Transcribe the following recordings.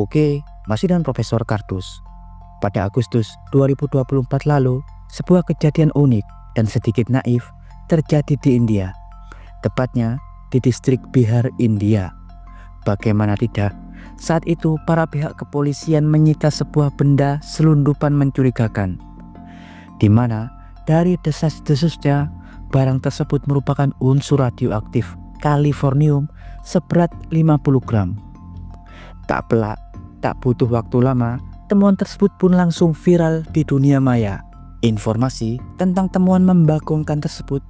Oke, masih dengan Profesor Kardus. Pada Agustus 2024 lalu, sebuah kejadian unik dan sedikit naif terjadi di India. Tepatnya di distrik Bihar, India. Bagaimana tidak, saat itu para pihak kepolisian menyita sebuah benda selundupan mencurigakan, di mana dari desas-desusnya barang tersebut merupakan unsur radioaktif kalifornium seberat 50 gram. Tak pelak, tak butuh waktu lama, temuan tersebut pun langsung viral di dunia maya. Informasi tentang temuan membagongkan tersebut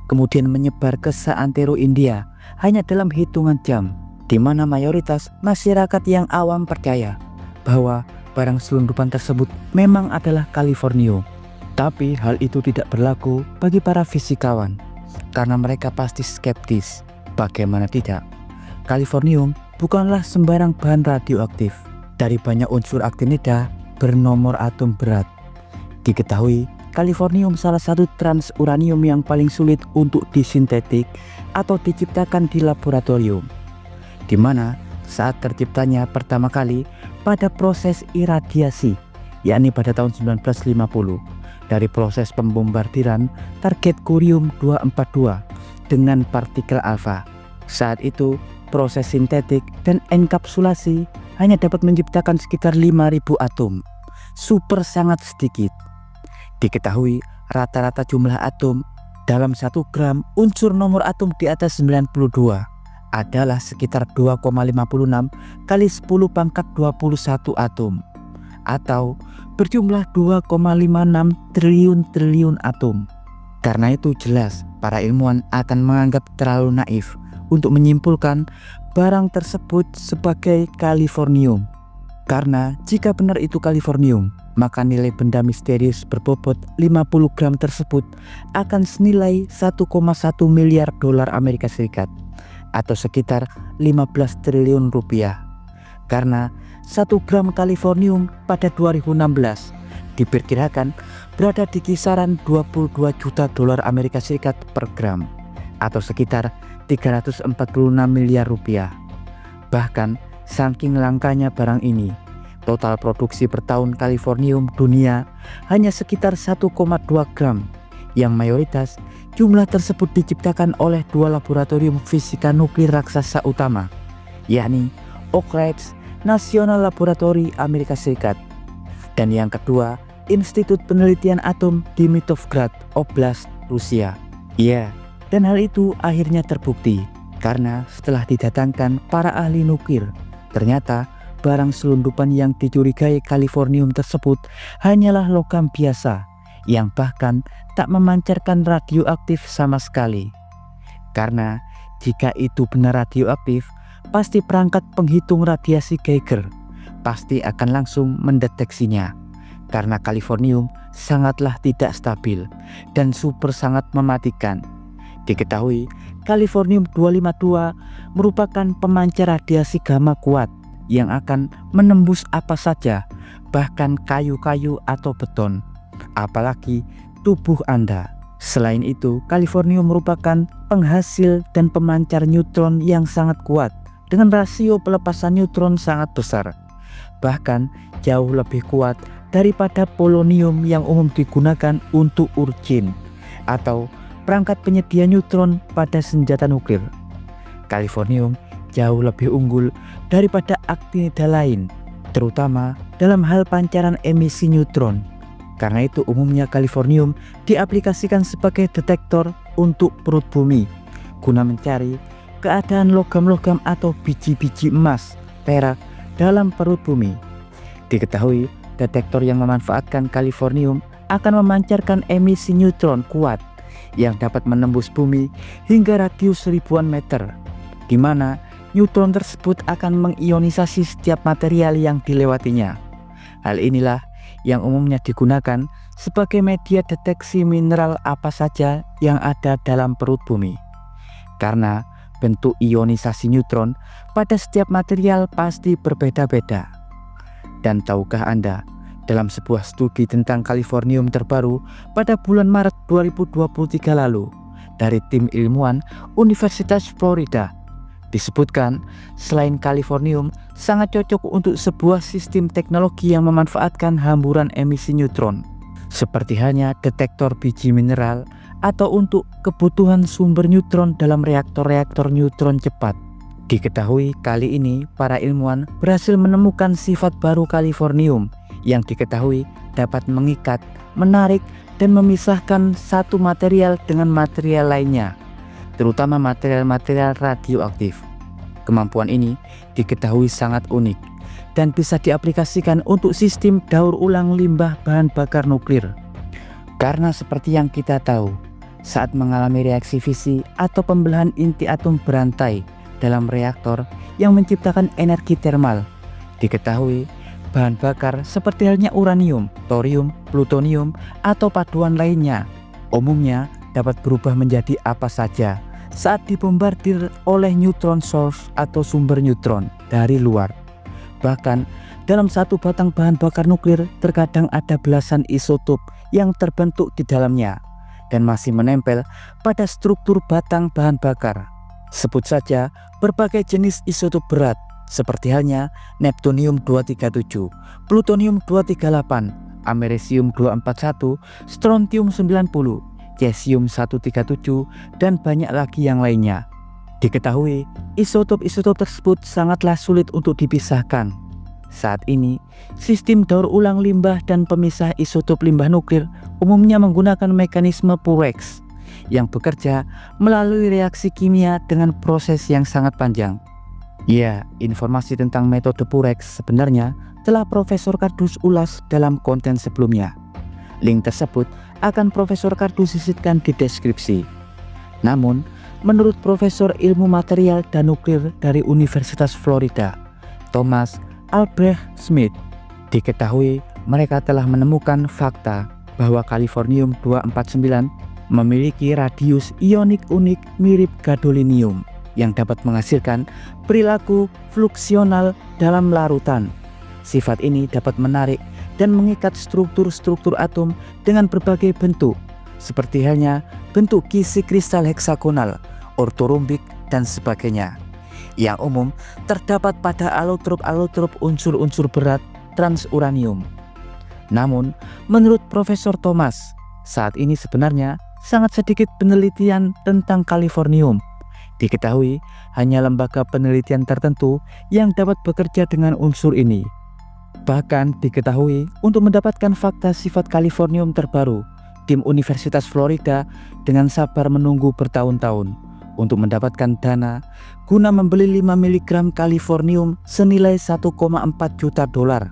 kemudian menyebar ke seantero India hanya dalam hitungan jam, di mana mayoritas masyarakat yang awam percaya bahwa barang selundupan tersebut memang adalah kalifornium. Tapi hal itu tidak berlaku bagi para fisikawan, karena mereka pasti skeptis. Bagaimana tidak, kalifornium bukanlah sembarang bahan radioaktif. Dari banyak unsur aktinida bernomor atom berat, diketahui kalifornium salah satu transuranium yang paling sulit untuk disintetik atau diciptakan di laboratorium, di mana saat terciptanya pertama kali pada proses iradiasi, yakni pada tahun 1950 dari proses pembombardiran target Curium 242 dengan partikel alfa. Saat itu proses sintetik dan enkapsulasi hanya dapat menciptakan sekitar 5.000 atom, super sangat sedikit. Diketahui rata-rata jumlah atom dalam 1 gram unsur nomor atom di atas 92 adalah sekitar 2,56 kali 10 pangkat 21 atom, atau berjumlah 2,56 triliun atom. Karena itu jelas para ilmuwan akan menganggap terlalu naif untuk menyimpulkan barang tersebut sebagai kalifornium. Karena jika benar itu kalifornium, maka nilai benda misterius berbobot 50 gram tersebut akan senilai 1,1 miliar dolar Amerika Serikat atau sekitar 15 triliun rupiah. Karena 1 gram kalifornium pada 2016 diperkirakan berada di kisaran 22 juta dolar Amerika Serikat per gram atau sekitar 346 miliar rupiah. Bahkan saking langkanya barang ini, total produksi per tahun kalifornium dunia hanya sekitar 1,2 gram, yang mayoritas jumlah tersebut diciptakan oleh 2 laboratorium fisika nuklir raksasa utama, yakni Oak Ridge National Laboratory Amerika Serikat, dan yang kedua Institut Penelitian Atom di Mitovgrad Oblast, Rusia. Ya, dan hal itu akhirnya terbukti karena setelah didatangkan para ahli nuklir, ternyata barang selundupan yang dicurigai kalifornium tersebut hanyalah logam biasa yang bahkan tak memancarkan radioaktif sama sekali. Karena jika itu benar radioaktif, pasti perangkat penghitung radiasi Geiger pasti akan langsung mendeteksinya. Karena kalifornium sangatlah tidak stabil dan super sangat mematikan. Diketahui kalifornium 252 merupakan pemancar radiasi gamma kuat yang akan menembus apa saja, bahkan kayu-kayu atau beton, apalagi tubuh Anda. Selain itu, kalifornium merupakan penghasil dan pemancar neutron yang sangat kuat dengan rasio pelepasan neutron sangat besar, bahkan jauh lebih kuat daripada polonium yang umum digunakan untuk urgin atau perangkat penyedia neutron pada senjata nuklir. Kalifornium jauh lebih unggul daripada aktinida lain, terutama dalam hal pancaran emisi neutron. Karena itu umumnya kalifornium diaplikasikan sebagai detektor untuk perut bumi guna mencari keadaan logam-logam atau biji-biji emas, perak dalam perut bumi. Diketahui detektor yang memanfaatkan kalifornium akan memancarkan emisi neutron kuat yang dapat menembus bumi hingga radius ribuan meter, di mana neutron tersebut akan mengionisasi setiap material yang dilewatinya. Hal inilah yang umumnya digunakan sebagai media deteksi mineral apa saja yang ada dalam perut bumi. Karena bentuk ionisasi neutron pada setiap material pasti berbeda-beda. Dan tahukah Anda, dalam sebuah studi tentang kalifornium terbaru pada bulan Maret 2023 lalu dari tim ilmuwan Universitas Florida, Disebutkan, selain kalifornium, sangat cocok untuk sebuah sistem teknologi yang memanfaatkan hamburan emisi neutron, seperti halnya detektor biji mineral atau untuk kebutuhan sumber neutron dalam reaktor-reaktor neutron cepat. Diketahui kali ini para ilmuwan berhasil menemukan sifat baru kalifornium yang diketahui dapat mengikat, menarik, dan memisahkan satu material dengan material lainnya, terutama material-material radioaktif. Kemampuan ini diketahui sangat unik dan bisa diaplikasikan untuk sistem daur ulang limbah bahan bakar nuklir. Karena seperti yang kita tahu, saat mengalami reaksi fisi atau pembelahan inti atom berantai dalam reaktor yang menciptakan energi termal, diketahui bahan bakar seperti halnya uranium, thorium, plutonium, atau paduan lainnya umumnya dapat berubah menjadi apa saja saat dibombardir oleh neutron source atau sumber neutron dari luar. Bahkan dalam satu batang bahan bakar nuklir terkadang ada belasan isotop yang terbentuk di dalamnya dan masih menempel pada struktur batang bahan bakar. Sebut saja berbagai jenis isotop berat seperti halnya neptunium 237, plutonium 238, americium 241, strontium 90, cesium 137, dan banyak lagi yang lainnya. Diketahui, isotop-isotop tersebut sangatlah sulit untuk dipisahkan. Saat ini, sistem daur ulang limbah dan pemisah isotop limbah nuklir umumnya menggunakan mekanisme Purex yang bekerja melalui reaksi kimia dengan proses yang sangat panjang. Ya, informasi tentang metode Purex sebenarnya telah Profesor Kardus ulas dalam konten sebelumnya. Link tersebut akan Profesor Kardus sisipkan di deskripsi. Namun, menurut Profesor Ilmu Material dan Nuklir dari Universitas Florida, Thomas Albrecht Smith, diketahui mereka telah menemukan fakta bahwa kalifornium 249 memiliki radius ionik unik mirip gadolinium yang dapat menghasilkan perilaku fluksional dalam larutan. Sifat ini dapat menarik dan mengikat struktur-struktur atom dengan berbagai bentuk, seperti halnya bentuk kisi kristal heksagonal, ortorombik, dan sebagainya. Yang umum terdapat pada alotrop unsur-unsur berat transuranium. Namun, menurut Profesor Thomas, saat ini sebenarnya sangat sedikit penelitian tentang kalifornium. Diketahui hanya lembaga penelitian tertentu yang dapat bekerja dengan unsur ini. Bahkan diketahui untuk mendapatkan fakta sifat kalifornium terbaru, tim Universitas Florida dengan sabar menunggu bertahun-tahun untuk mendapatkan dana guna membeli 5 mg kalifornium senilai 1,4 juta dolar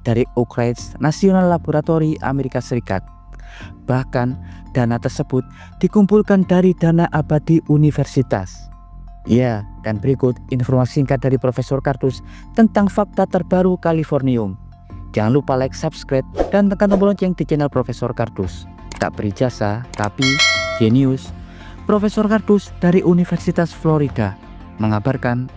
dari Oak Ridge National Laboratory Amerika Serikat. Bahkan dana tersebut dikumpulkan dari dana abadi universitas. Ya, dan berikut informasi singkat dari Profesor Kardus tentang fakta terbaru kalifornium. Jangan lupa like, subscribe, dan tekan tombol lonceng di channel Profesor Kardus. Tak berijazah, tapi jenius. Profesor Kardus dari Universitas Florida mengabarkan